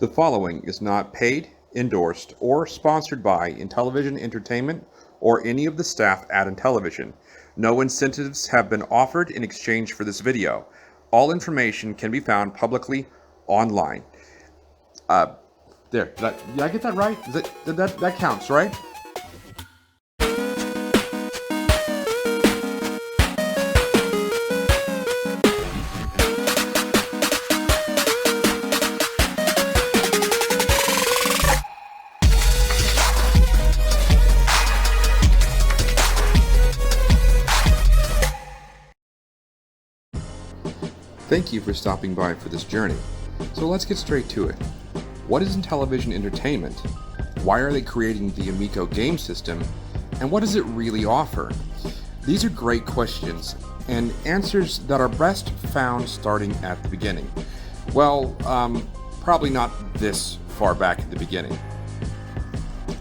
The following is not paid, endorsed, or sponsored by Intellivision Entertainment or any of the staff at Intellivision. No incentives have been offered in exchange for this video. All information can be found publicly online. Did I get that right? That counts, right? Thank you for stopping by for this journey. So let's get straight to it. What is Intellivision Entertainment? Why are they creating the Amico game system? And what does it really offer? These are great questions and answers that are best found starting at the beginning. Well, probably not this far back at the beginning.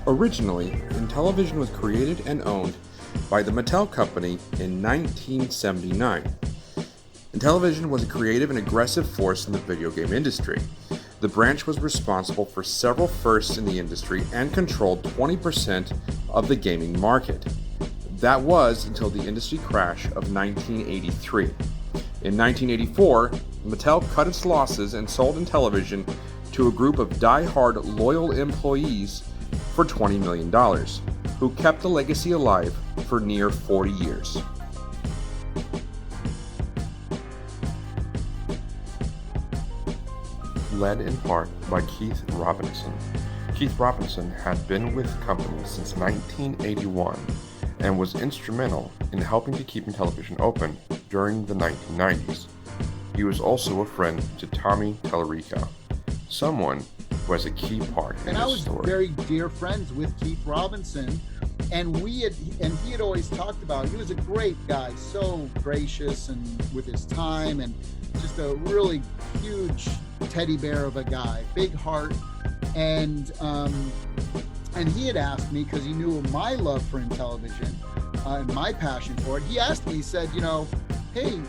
Originally, Intellivision was created and owned by the Mattel Company in 1979. Intellivision was a creative and aggressive force in the video game industry. The branch was responsible for several firsts in the industry and controlled 20% of the gaming market. That was until the industry crash of 1983. In 1984, Mattel cut its losses and sold Intellivision to a group of die-hard loyal employees for $20 million, who kept the legacy alive for near 40 years. Led in part by Keith Robinson. Keith Robinson had been with the company since 1981 and was instrumental in helping to keep Intellivision open during the 1990s. He was also a friend to Tommy Tallarico, someone who has a key part in this story. And I was very dear friends with Keith Robinson, and he had always talked about, he was a great guy, so gracious and with his time, and just a really huge teddy bear of a guy, big heart. And he had asked me, because he knew my love for Intellivision and my passion for it, he asked me, he said, hey,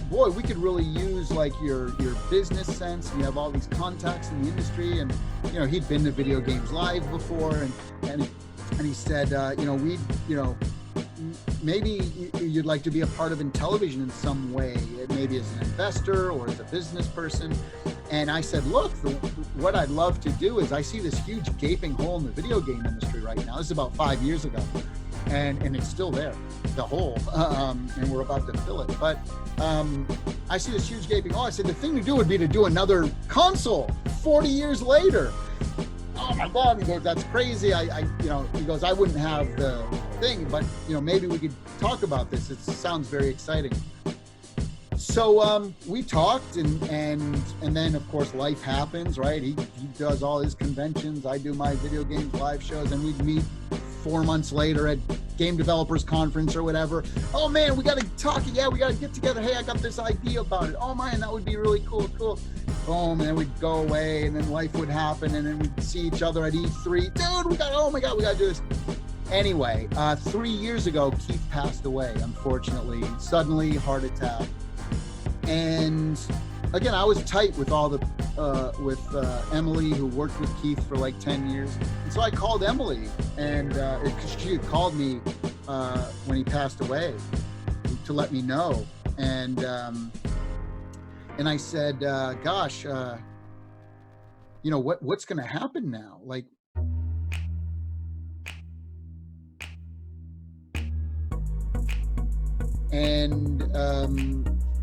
boy, we could really use like your business sense, and you have all these contacts in the industry, and he'd been to Video Games Live before, and he said, maybe you'd like to be a part of Intellivision in some way, maybe as an investor or as a business person. And I said, look, what I'd love to do is, I see this huge gaping hole in the video game industry right now. This is about 5 years ago, and it's still there, the hole, and we're about to fill it. But I see this huge gaping hole. I said, the thing to do would be to do another console 40 years later. Oh my God, he goes, that's crazy. He goes, I wouldn't have the thing, but maybe we could talk about this. It sounds very exciting. So we talked, and then of course life happens, right? He does all his conventions, I do my Video Games Live shows, and we'd meet 4 months later at Game Developers Conference or whatever. Oh man, we got to talk. Yeah, we got to get together. Hey, I got this idea about it. Oh man, that would be really cool. Boom, and then we'd go away, and then life would happen, and then we'd see each other at E3. Dude, oh my God, we got to do this. Anyway, 3 years ago, Keith passed away, unfortunately. Suddenly, heart attack. And again, I was tight with with Emily, who worked with Keith for like 10 years. And so I called Emily, and she had called me when he passed away to let me know. And I said, gosh, what's going to happen now? Like,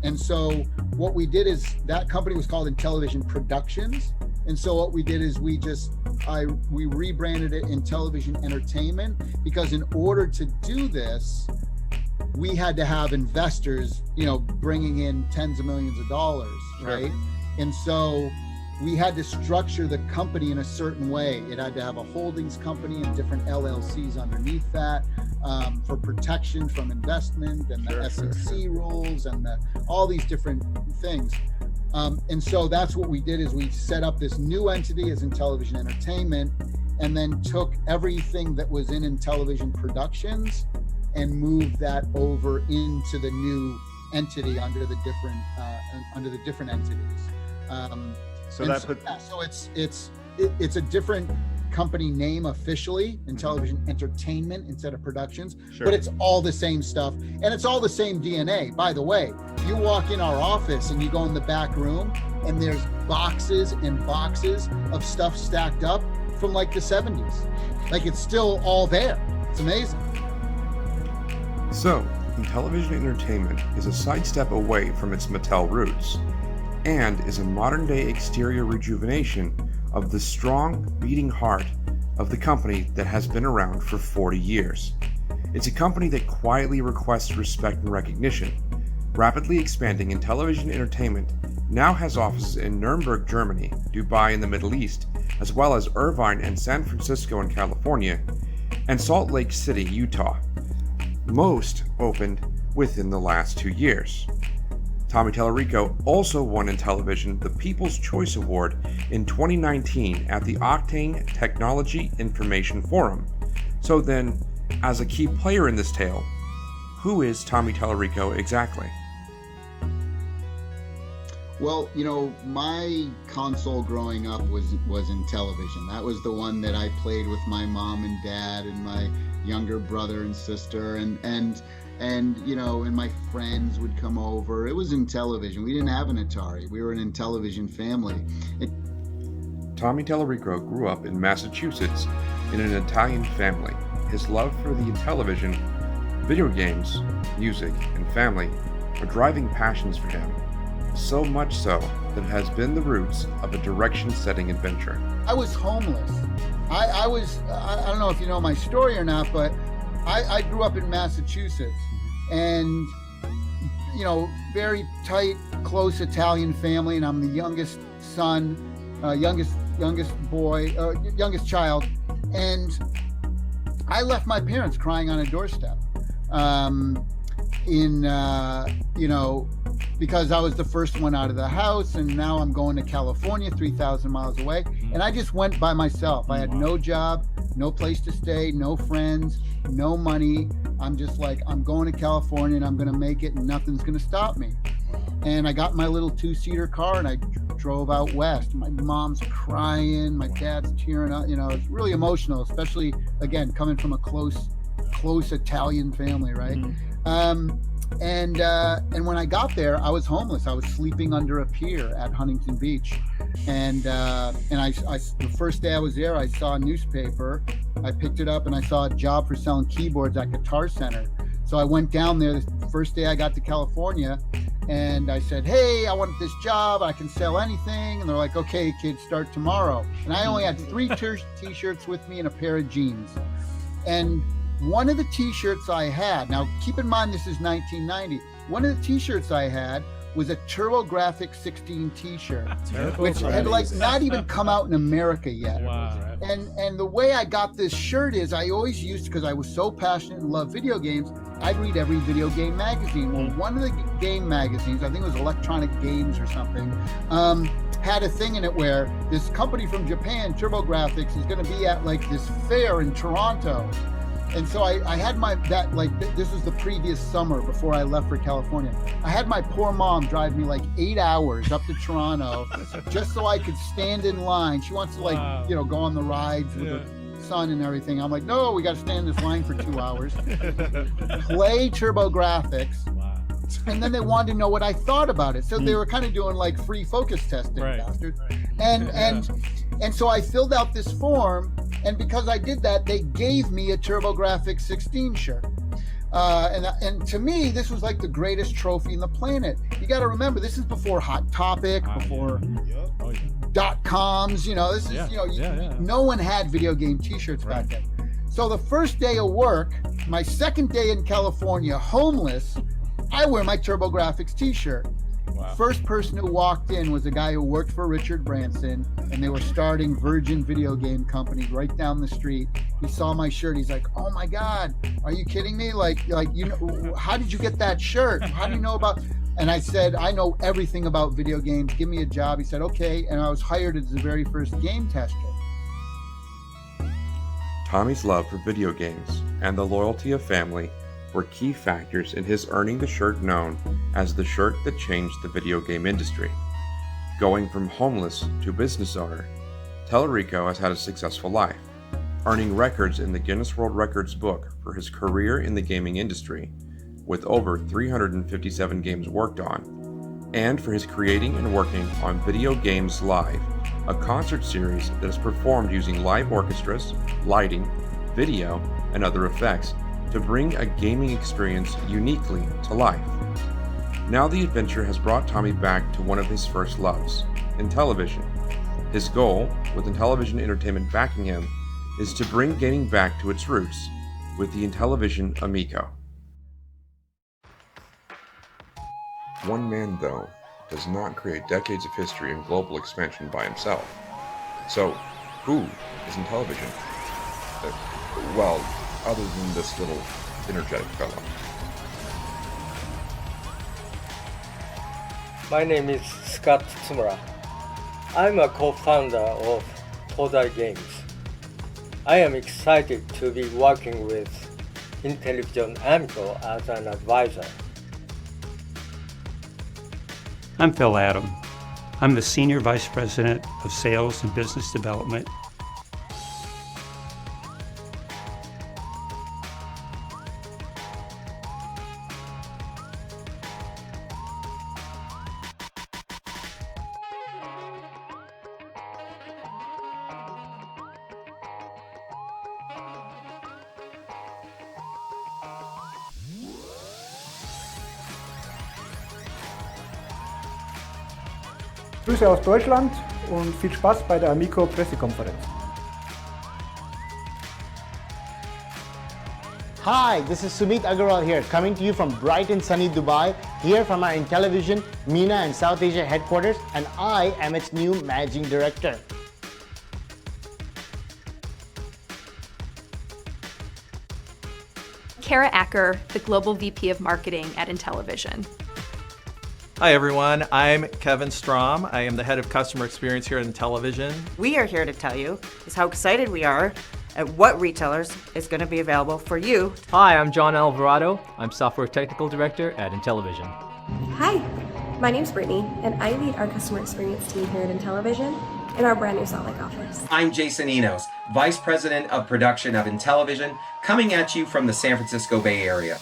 and so what we did is, that company was called Intellivision Productions. And so what we did is we rebranded it Intellivision Entertainment, because in order to do this, we had to have investors, bringing in tens of millions of dollars, right? And so we had to structure the company in a certain way. It had to have a holdings company and different LLCs underneath that, for protection from investment and the SEC rules and all these different things. And so that's what we did, is we set up this new entity as Intellivision Entertainment, and then took everything that was in Intellivision Productions and moved that over into the new entity under the different entities. So and that so, put yeah, so it's a different company name officially, Intellivision Entertainment instead of Productions, Sure. but it's all the same stuff and it's all the same DNA. By the way, you walk in our office and you go in the back room and there's boxes and boxes of stuff stacked up from like the 70s. Like it's still all there. It's amazing. So, Intellivision Entertainment is a sidestep away from its Mattel roots, and is a modern-day exterior rejuvenation of the strong, beating heart of the company that has been around for 40 years. It's a company that quietly requests respect and recognition. Rapidly expanding, Intellivision Entertainment now has offices in Nuremberg, Germany, Dubai in the Middle East, as well as Irvine and San Francisco in California, and Salt Lake City, Utah. Most opened within the last 2 years. Tommy Tallarico also won Intellivision the People's Choice Award in 2019 at the Octane Technology Information Forum. So then, as a key player in this tale, who is Tommy Tallarico exactly? Well, you know, my console growing up was Intellivision. That was the one that I played with my mom and dad and my younger brother and sister, and you know, and my friends would come over. It was Intellivision. We didn't have an Atari. We were an Intellivision family. Tommy Tallarico grew up in Massachusetts in an Italian family. His love for the Intellivision, video games, music, and family were driving passions for him. So much so that it has been the roots of a direction-setting adventure. I was homeless. I don't know if you know my story or not, but I grew up in Massachusetts, and you know, very tight, close Italian family, and I'm the youngest son, youngest child, and I left my parents crying on a doorstep, you know, because I was the first one out of the house, and now I'm going to California, 3,000 miles away, and I just went by myself. I had no job, no place to stay, no friends, no money. I'm just like, I'm going to California and I'm going to make it and nothing's going to stop me. And I got my little 2-seater car and I drove out west. My mom's crying, my dad's tearing up. You know, it's really emotional, especially, again, coming from a close Italian family, right? And when I got there, I was homeless. I was sleeping under a pier at Huntington Beach, and I the first day I was there, I saw a newspaper. I picked it up and I saw a job for selling keyboards at Guitar Center. So I went down there the first day I got to California, and I said, "Hey, I want this job. I can sell anything." And they're like, "Okay, kid, start tomorrow." And I only had 3 t-shirts with me and a pair of jeans, and one of the t-shirts I had, now keep in mind this is 1990, one of the t-shirts I had was a TurboGrafx 16 t-shirt, which had like not even come out in America yet. Wow. And the way I got this shirt is I always used, because I was so passionate and loved video games, I'd read every video game magazine. Well, one of the game magazines, I think it was Electronic Games or something, had a thing in it where this company from Japan, TurboGrafx, is going to be at like this fair in Toronto. And so I had this was the previous summer before I left for California. I had my poor mom drive me like 8 hours up to Toronto just so I could stand in line. She wants to you know, go on the rides with her son and everything. I'm like, no, we got to stand in this line for 2 hours, play TurboGrafx. Wow. And then they wanted to know what I thought about it. So they were kind of doing like free focus testing, bastards. And so I filled out this form, and because I did that, they gave me a TurboGrafx 16 shirt. And to me, this was like the greatest trophy in the planet. You got to remember, this is before Hot Topic, before .coms. You know, this is no one had video game T-shirts back then. So the first day of work, my second day in California, homeless, I wear my TurboGrafx T-shirt. Wow. First person who walked in was a guy who worked for Richard Branson, and they were starting Virgin Video Game Company right down the street. He saw my shirt. He's like, "Oh my God, are you kidding me? Like you know, how did you get that shirt? How do you know about?" And I said, "I know everything about video games. Give me a job." He said, "Okay," and I was hired as the very first game tester. Tommy's love for video games and the loyalty of family were key factors in his earning the shirt known as the shirt that changed the video game industry. Going from homeless to business owner, Tallarico has had a successful life, earning records in the Guinness World Records book for his career in the gaming industry, with over 357 games worked on, and for his creating and working on Video Games Live, a concert series that is performed using live orchestras, lighting, video, and other effects to bring a gaming experience uniquely to life. Now the adventure has brought Tommy back to one of his first loves, Intellivision. His goal, with Intellivision Entertainment backing him, is to bring gaming back to its roots with the Intellivision Amico. One man, though, does not create decades of history and global expansion by himself. So, who is Intellivision? Well, other than this little energetic fellow. My name is Scott Tsumura. I'm a co-founder of TwoTales Games. I am excited to be working with Intellivision Amico as an advisor. I'm Phil Adam. I'm the Senior Vice President of Sales and Business Development. Grüße aus Deutschland und viel Spaß bei der Amico Pressekonferenz. Hi, this is Sumit Agarwal here, coming to you from bright and sunny Dubai, here from our Intellivision, MENA and South Asia headquarters, and I am its new Managing Director. Kara Acker, the Global VP of Marketing at Intellivision. Hi everyone, I'm Kevin Strom. I am the Head of Customer Experience here at Intellivision. We are here to tell you is how excited we are at what retailers is going to be available for you. Hi, I'm John Alvarado. I'm Software Technical Director at Intellivision. Hi, my name's Brittany, and I lead our customer experience team here at Intellivision in our brand new Salt Lake office. I'm Jason Enos, Vice President of Production of Intellivision, coming at you from the San Francisco Bay Area.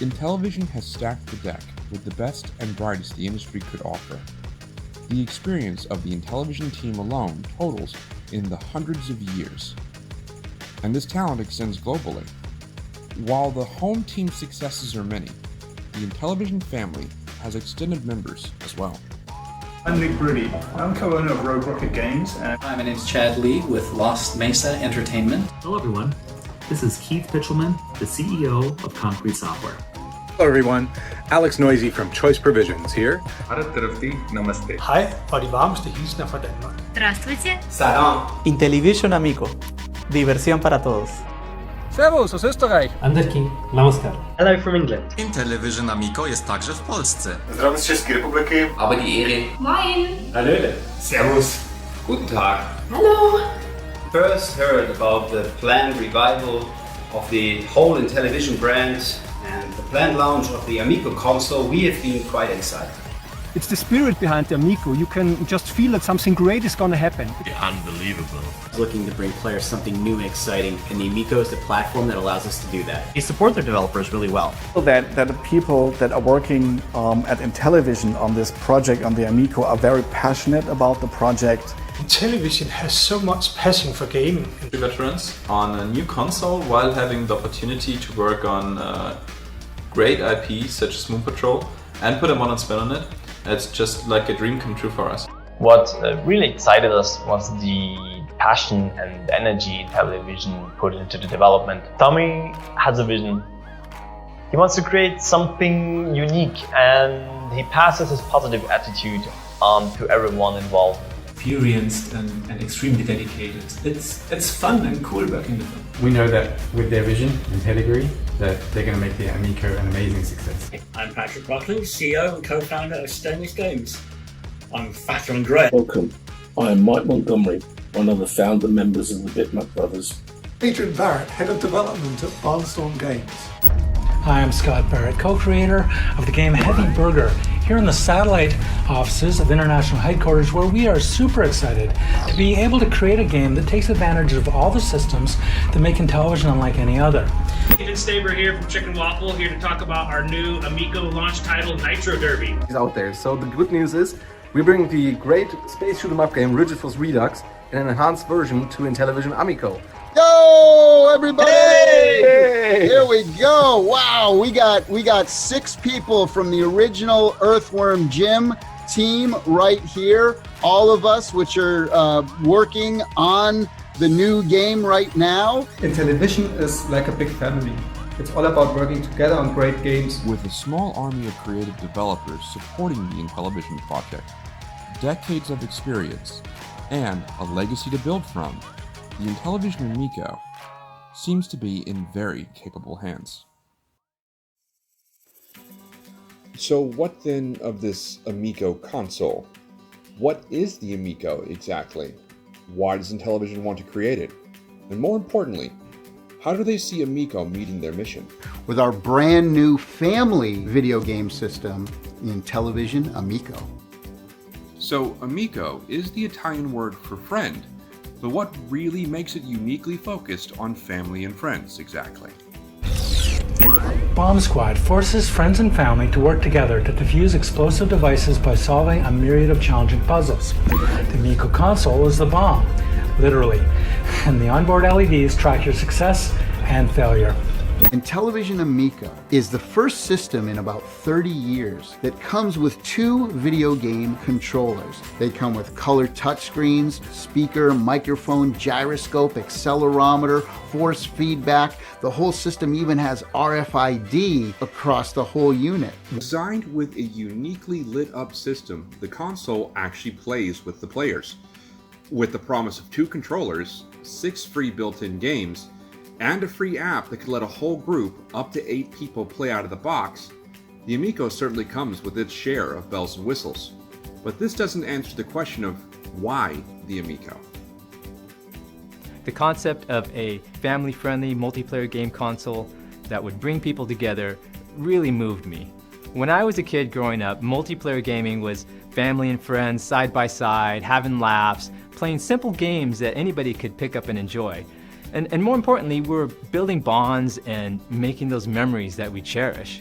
Intellivision has stacked the deck with the best and brightest the industry could offer. The experience of the Intellivision team alone totals in the hundreds of years, and this talent extends globally. While the home team's successes are many, the Intellivision family has extended members as well. I'm Nick Bruni. I'm co-owner of Rogue Rocket Games. Hi, my name's Chad Lee with Lost Mesa Entertainment. Hello everyone, this is Keith Pitchelman, the CEO of Concrete Software. Hello everyone, Alex Noisy from Choice Provisions here. Namaste. Hej, og de varmeste hilsner fra Danmark. Здравствуйте. Salam. Intellivision Amico. Diversión para todos. Servus aus Österreich. Anderkin, namaskar. Hello from England. Intellivision Amico jest także w Polsce. Zdravím z České republiky. Aber die Ehre. Moin. Hallöle. Servus. Guten Tag. Hello. First heard about the planned revival of the whole Intellivision brand and the planned launch of the Amico console, we have been quite excited. It's the spirit behind the Amico. You can just feel that something great is going to happen. Unbelievable. Looking to bring players something new and exciting, and the Amico is the platform that allows us to do that. They support their developers really well. That the people that are working at Intellivision on this project, on the Amico, are very passionate about the project. Intellivision has so much passion for gaming. Veterans on a new console while having the opportunity to work on great IPs such as Moon Patrol and put a modern spin on it. It's just like a dream come true for us. What really excited us was the passion and energy Intellivision put into the development. Tommy has a vision. He wants to create something unique, and he passes his positive attitude on to everyone involved. Experienced and extremely dedicated. It's fun and cool working with them. We know that with their vision and pedigree that they're going to make the Amico an amazing success. I'm Patrick Buckley, CEO and co-founder of Stainless Games. I'm fatter and grey. Welcome. I am Mike Montgomery, one of the founder members of the Bitmap Brothers. Adrian Barrett, Head of Development at Barnstorm Games. Hi, I'm Scott Barrett, co-creator of the game Heavy Burger here in the satellite offices of International Headquarters, where we are super excited to be able to create a game that takes advantage of all the systems that make Intellivision unlike any other. Ethan Staber here from Chicken Waffle, here to talk about our new Amico launch title, Nitro Derby. It's out there. So the good news is we bring the great space shoot 'em up game Rigid Force Redux in an enhanced version to Intellivision Amico. Yo, everybody! Hey! Here we go. Wow, we got 6 people from the original Earthworm Jim team right here. All of us, which are working on the new game right now. Intellivision is like a big family. It's all about working together on great games. With a small army of creative developers supporting the Intellivision project, decades of experience, and a legacy to build from, the Intellivision Amico seems to be in very capable hands. So what then of this Amico console? What is the Amico exactly? Why does Intellivision want to create it? And more importantly, how do they see Amico meeting their mission? With our brand new family video game system, Intellivision Amico. So Amico is the Italian word for friend, but what really makes it uniquely focused on family and friends exactly? Bomb Squad forces friends and family to work together to defuse explosive devices by solving a myriad of challenging puzzles. The Amico console is the bomb, literally, and the onboard LEDs track your success and failure. Intellivision Amico is the first system in about 30 years that comes with 2 video game controllers. They come with color touchscreens, speaker, microphone, gyroscope, accelerometer, force feedback. The whole system even has RFID across the whole unit. Designed with a uniquely lit up system, the console actually plays with the players. With the promise of 2 controllers, 6 free built-in games, and a free app that could let a whole group, up to 8 people, play out of the box, the Amico certainly comes with its share of bells and whistles. But this doesn't answer the question of why the Amico. The concept of a family-friendly multiplayer game console that would bring people together really moved me. When I was a kid growing up, multiplayer gaming was family and friends side by side, having laughs, playing simple games that anybody could pick up and enjoy. And more importantly, we're building bonds and making those memories that we cherish.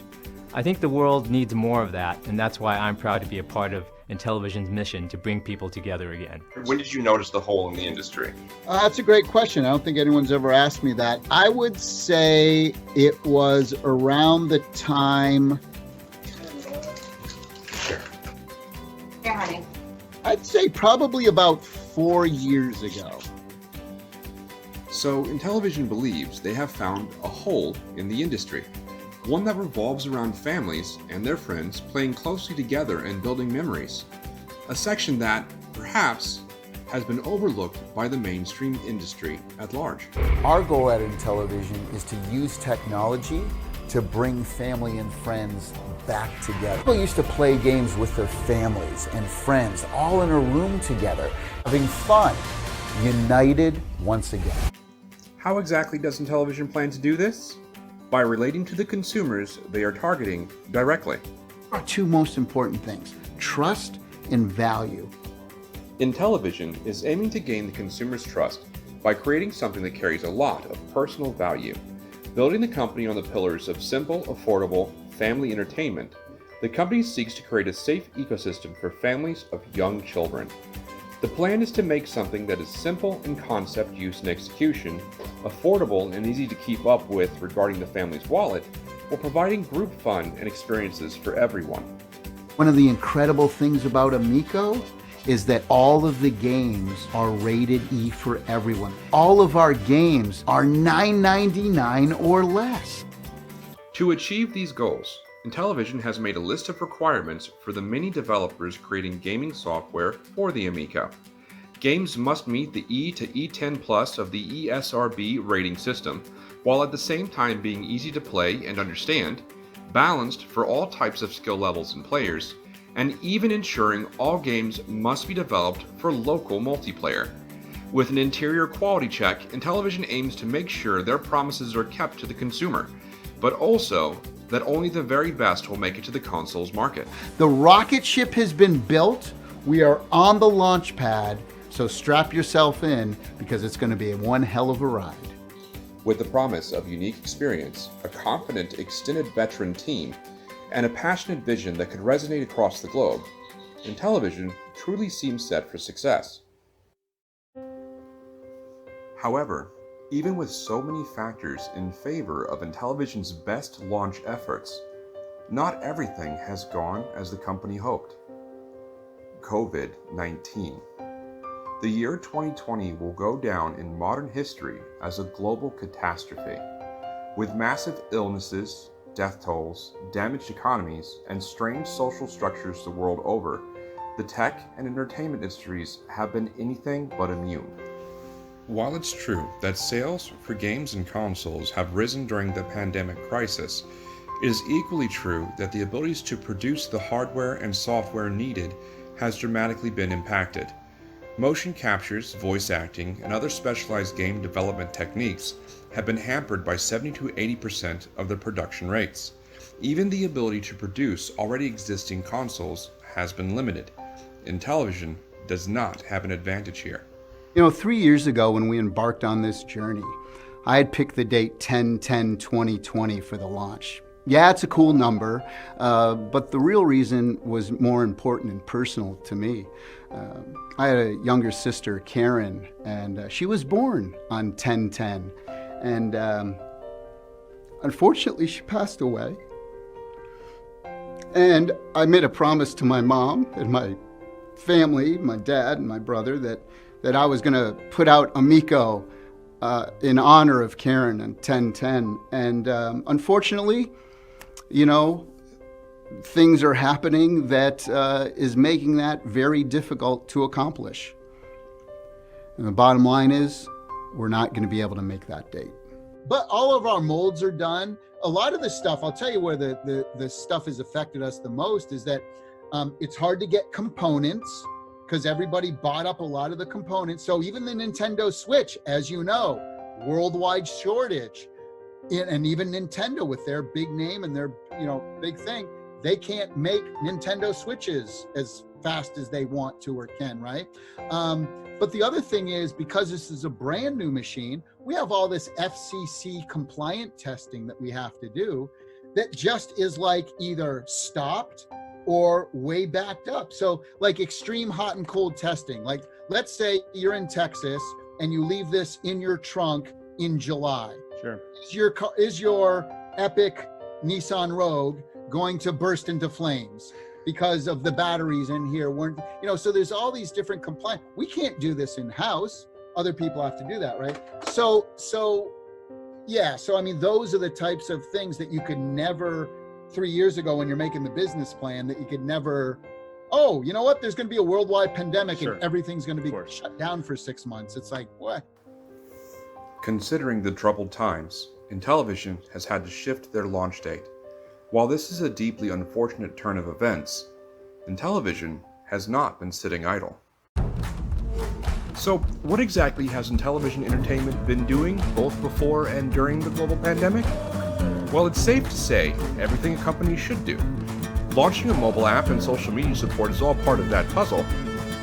I think the world needs more of that, and that's why I'm proud to be a part of Intellivision's mission to bring people together again. When did you notice the hole in the industry? That's a great question. I don't think anyone's ever asked me that. I would say it was around the time... Here, honey. I'd say probably about 4 years ago. So Intellivision believes they have found a hole in the industry, one that revolves around families and their friends playing closely together and building memories, a section that, perhaps, has been overlooked by the mainstream industry at large. Our goal at Intellivision is to use technology to bring family and friends back together. People used to play games with their families and friends, all in a room together, having fun, united once again. How exactly does Intellivision plan to do this? By relating to the consumers they are targeting directly. Our 2 most important things, trust and value. Intellivision is aiming to gain the consumer's trust by creating something that carries a lot of personal value. Building the company on the pillars of simple, affordable, family entertainment, the company seeks to create a safe ecosystem for families of young children. The plan is to make something that is simple in concept, use, and execution, affordable and easy to keep up with regarding the family's wallet, while providing group fun and experiences for everyone. One of the incredible things about Amico is that all of the games are rated E for everyone. All of our games are $9.99 or less. To achieve these goals, Intellivision has made a list of requirements for the many developers creating gaming software for the Amico. Games must meet the E to E10 Plus of the ESRB rating system, while at the same time being easy to play and understand, balanced for all types of skill levels and players, and even ensuring all games must be developed for local multiplayer. With an interior quality check, Intellivision aims to make sure their promises are kept to the consumer, but also that only the very best will make it to the console's market. The rocket ship has been built. We are on the launch pad, so strap yourself in because it's going to be one hell of a ride. With the promise of unique experience, a confident, extended veteran team, and a passionate vision that could resonate across the globe, Intellivision truly seems set for success. However, even with so many factors in favor of Intellivision's best launch efforts, not everything has gone as the company hoped. COVID-19. The year 2020 will go down in modern history as a global catastrophe, with massive illnesses, death tolls, damaged economies, and strained social structures the world over. The tech and entertainment industries have been anything but immune. While it's true that sales for games and consoles have risen during the pandemic crisis, it is equally true that the abilities to produce the hardware and software needed has dramatically been impacted. Motion captures, voice acting, and other specialized game development techniques have been hampered by 70 to 80% of their production rates. Even the ability to produce already existing consoles has been limited. Intellivision does not have an advantage here. 3 years ago when we embarked on this journey, I had picked the date 10/10/2020 for the launch. Yeah, it's a cool number, but the real reason was more important and personal to me. I had a younger sister, Karen, and she was born on 10/10, and unfortunately she passed away. And I made a promise to my mom and my family, my dad and my brother, that I was going to put out Amico in honor of Karen on 10/10. And unfortunately, things are happening that is making that very difficult to accomplish. And the bottom line is, we're not going to be able to make that date. But all of our molds are done. A lot of the stuff, I'll tell you where the stuff has affected us the most is that it's hard to get components because everybody bought up a lot of the components. So even the Nintendo Switch, as you know, worldwide shortage. And even Nintendo with their big name and their big thing, they can't make Nintendo Switches as fast as they want to or can, right? But the other thing is, because this is a brand new machine, we have all this FCC compliant testing that we have to do that just is like either stopped or way backed up. So like extreme hot and cold testing, like let's say you're in Texas and you leave this in your trunk in July. Sure. Is your epic Nissan Rogue going to burst into flames because of the batteries in here so there's all these different compliance. We can't do this in-house. Other people have to do that, right? So I mean, those are the types of things that you could never, 3 years ago when you're making the business plan, that you could never, you know what, there's going to be a worldwide pandemic and everything's going to be shut down for 6 months. It's like, what? Considering the troubled times, Intellivision has had to shift their launch date. While this is a deeply unfortunate turn of events, Intellivision has not been sitting idle. So, what exactly has Intellivision Entertainment been doing both before and during the global pandemic? Well, it's safe to say everything a company should do. Launching a mobile app and social media support is all part of that puzzle,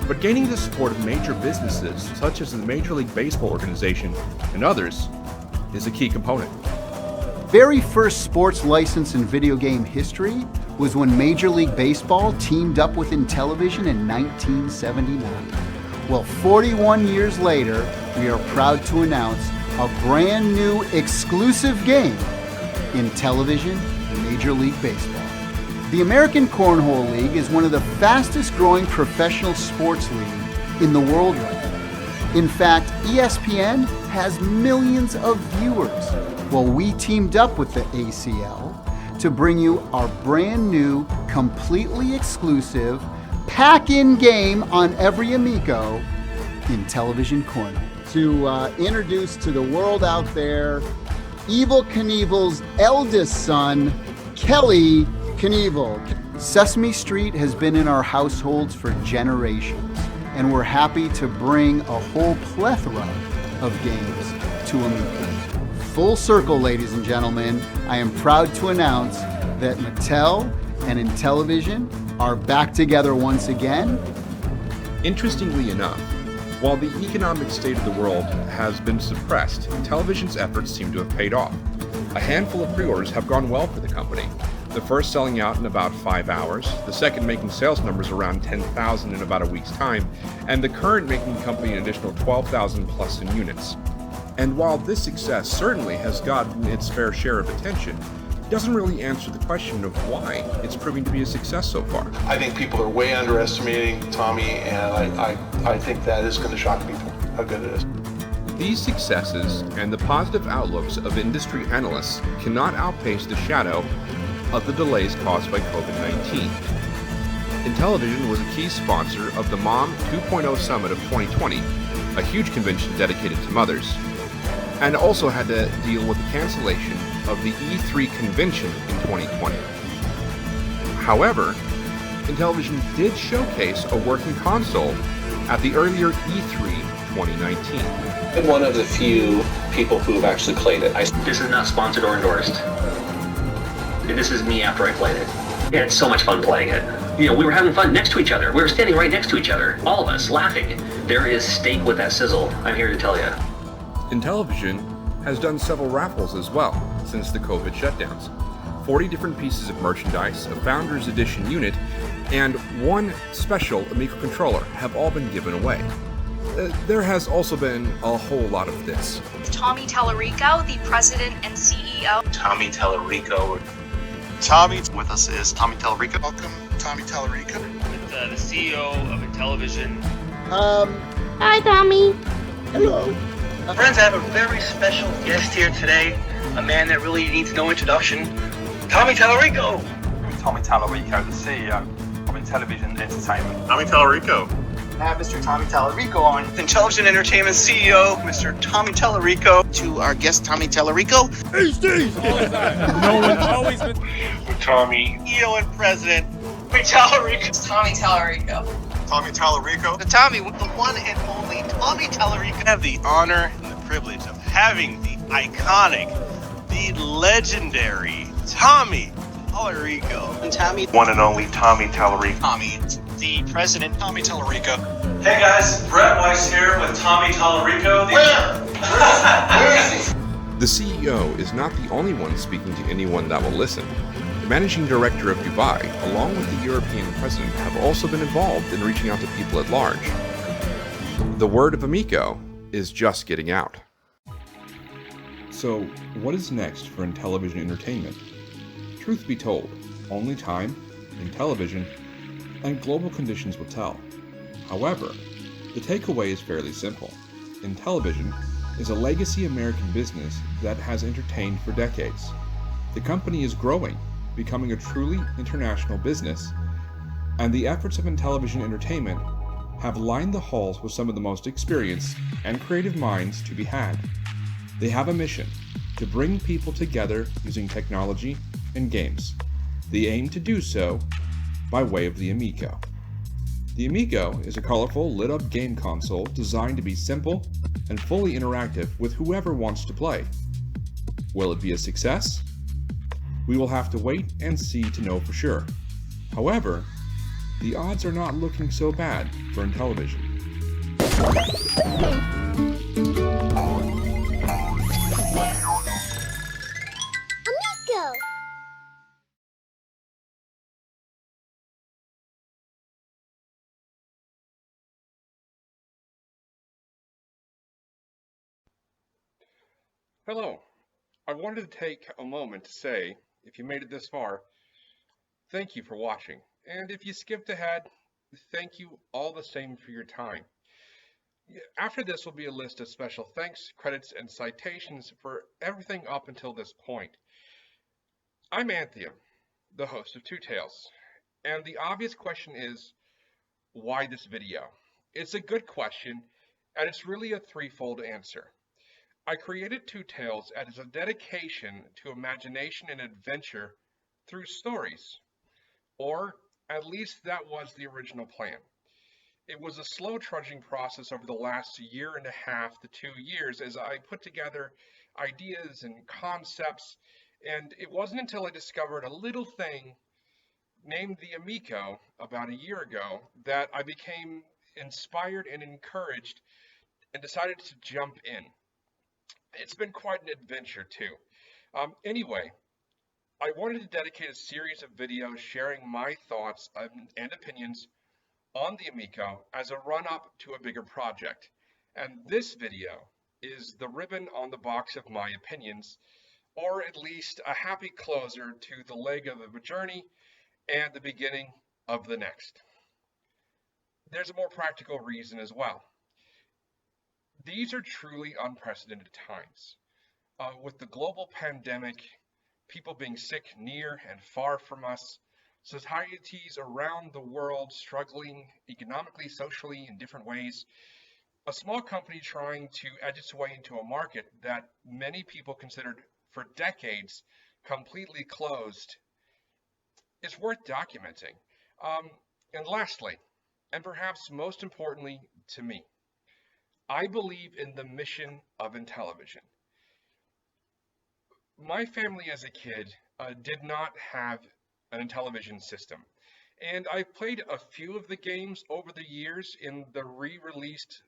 but gaining the support of major businesses such as the Major League Baseball organization and others is a key component. Very first sports license in video game history was when Major League Baseball teamed up with Intellivision in 1979. Well, 41 years later, we are proud to announce a brand new exclusive game, Intellivision Major League Baseball. The American Cornhole League is one of the fastest growing professional sports leagues in the world right now. In fact, ESPN has millions of viewers. Well, we teamed up with the ACL to bring you our brand new, completely exclusive, pack-in game on every Amico, Intellivision Cornhole. To introduce to the world out there, Evel Knievel's eldest son, Kelly Knievel. Sesame Street has been in our households for generations, and we're happy to bring a whole plethora of games to Amico. Full circle, ladies and gentlemen, I am proud to announce that Mattel and Intellivision are back together once again? Interestingly enough, while the economic state of the world has been suppressed, Intellivision's efforts seem to have paid off. A handful of pre-orders have gone well for the company. The first selling out in about 5 hours, the second making sales numbers around 10,000 in about a week's time, and the current making the company an additional 12,000 plus in units. And while this success certainly has gotten its fair share of attention, it doesn't really answer the question of why it's proving to be a success so far. I think people are way underestimating Tommy, and I think that is going to shock people how good it is. These successes and the positive outlooks of industry analysts cannot outpace the shadow of the delays caused by COVID-19. Intellivision was a key sponsor of the Mom 2.0 Summit of 2020, a huge convention dedicated to mothers, and also had to deal with the cancellation of the E3 convention in 2020. However, Intellivision did showcase a working console at the earlier E3 2019. I'm one of the few people who have actually played it. This is not sponsored or endorsed. This is me after I played it. We had so much fun playing it. You know, we were having fun next to each other. We were standing right next to each other, all of us, laughing. There is steak with that sizzle, I'm here to tell you. Intellivision has done several raffles as well since the COVID shutdowns. 40 different pieces of merchandise, a Founders Edition unit, and one special Amico controller have all been given away. There has also been a whole lot of this. Tommy Tallarico, the president and CEO. Tommy Tallarico. Tommy, with us is Tommy Tallarico. Welcome, Tommy Tallarico. With the CEO of Intellivision. Hi, Tommy. Hello. Friends, I have a very special guest here today, a man that really needs no introduction, Tommy Tallarico. I'm Tommy Tallarico, the CEO of Intellivision Entertainment. Tommy Tallarico. I have Mr. Tommy Tallarico on. Intellivision Entertainment CEO, Mr. Tommy Tallarico. To our guest, Tommy Tallarico. Hey, Steve! No one's always been with Tommy. CEO and President, Tommy Tallarico. Tommy Tallarico. Tommy Tallarico. Tommy, the one and only Tommy Tallarico. I have the honor and the privilege of having the iconic, the legendary Tommy Tallarico. And Tommy. One and only Tommy Tallarico. Tommy, the President, Tommy Tallarico. Hey guys, Brett Weiss here with Tommy Tallarico. Where is he? The CEO is not the only one speaking to anyone that will listen. The managing director of Dubai, along with the European president, have also been involved in reaching out to people at large. The word of Amico is just getting out. So, what is next for Intellivision Entertainment? Truth be told, only time, Intellivision, and global conditions will tell. However, the takeaway is fairly simple. Intellivision is a legacy American business that has entertained for decades. The company is growing, becoming a truly international business, and the efforts of Intellivision Entertainment have lined the halls with some of the most experienced and creative minds to be had. They have a mission to bring people together using technology and games. They aim to do so by way of the Amico. The Amico is a colorful, lit-up game console designed to be simple and fully interactive with whoever wants to play. Will it be a success? We will have to wait and see to know for sure. However, the odds are not looking so bad for Intellivision. Amico. Hello. I wanted to take a moment to say, if you made it this far, thank you for watching. And if you skipped ahead, thank you all the same for your time. After this will be a list of special thanks, credits, and citations for everything up until this point. I'm Anthium, the host of TwoTales, and the obvious question is, why this video? It's a good question, and it's really a threefold answer. I created TwoTales as a dedication to imagination and adventure through stories, or at least that was the original plan. It was a slow trudging process over the last year and a half to 2 years as I put together ideas and concepts And it wasn't until I discovered a little thing named the Amico about a year ago that I became inspired and encouraged and decided to jump in. It's been quite an adventure too. Anyway, I wanted to dedicate a series of videos sharing my thoughts and opinions on the Amico as a run-up to a bigger project. And this video is the ribbon on the box of my opinions, or at least a happy closer to the leg of the journey and the beginning of the next. There's a more practical reason as well. These are truly unprecedented times. With the global pandemic, people being sick near and far from us, societies around the world struggling economically, socially, in different ways, a small company trying to edge its way into a market that many people considered for decades completely closed is worth documenting. And lastly, and perhaps most importantly to me, I believe in the mission of Intellivision. My family as a kid did not have an Intellivision system, and I've played a few of the games over the years in the re-released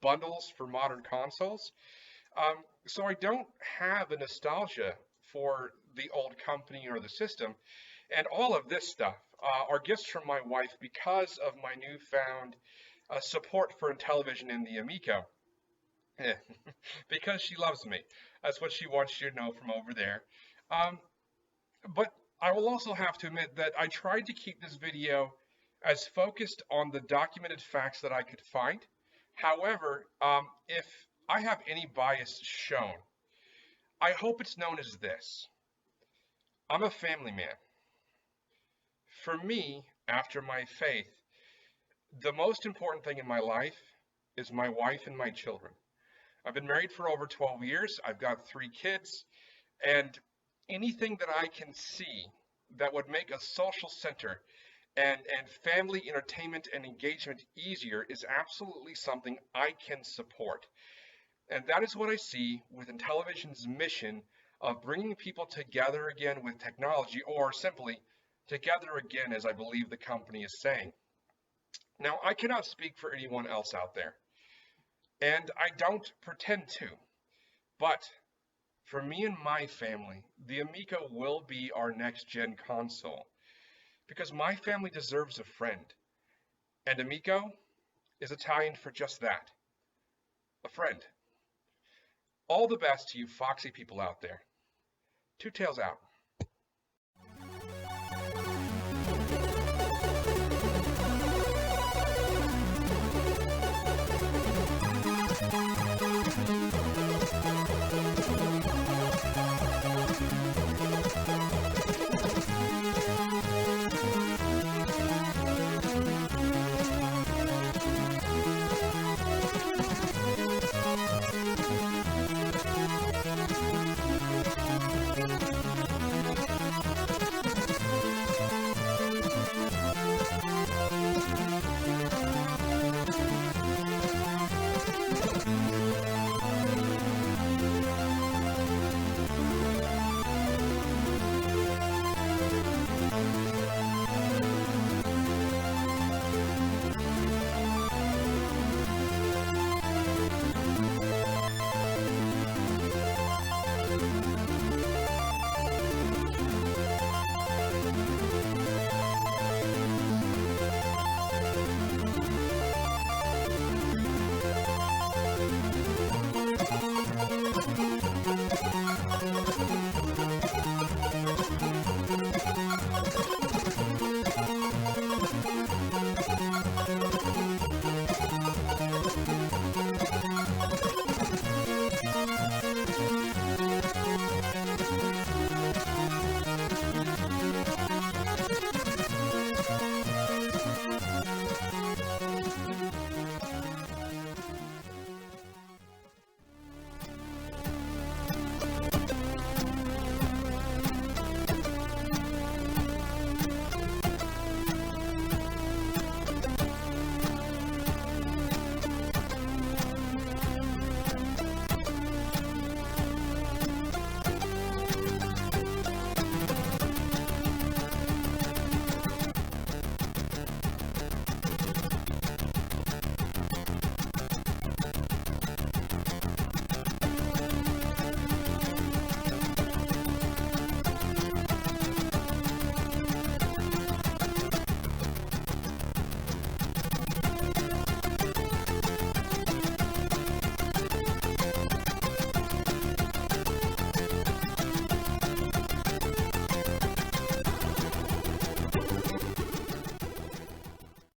bundles for modern consoles, so I don't have a nostalgia for the old company or the system, and all of this stuff are gifts from my wife because of my newfound support for Intellivision and the Amico. Because she loves me. That's what she wants you to know from over there. But I will also have to admit that I tried to keep this video as focused on the documented facts that I could find. However, if I have any bias shown, I hope it's known as this. I'm a family man. For me, after my faith, the most important thing in my life is my wife and my children. I've been married for over 12 years. I've got 3 kids, and anything that I can see that would make a social center and family entertainment and engagement easier is absolutely something I can support. And that is what I see with Intellivision's mission of bringing people together again with technology, or simply together again, as I believe the company is saying. Now, I cannot speak for anyone else out there, and I don't pretend to, but for me and my family, the Amico will be our next-gen console, because my family deserves a friend, and Amico is Italian for just that, a friend. All the best to you foxy people out there. TwoTales out.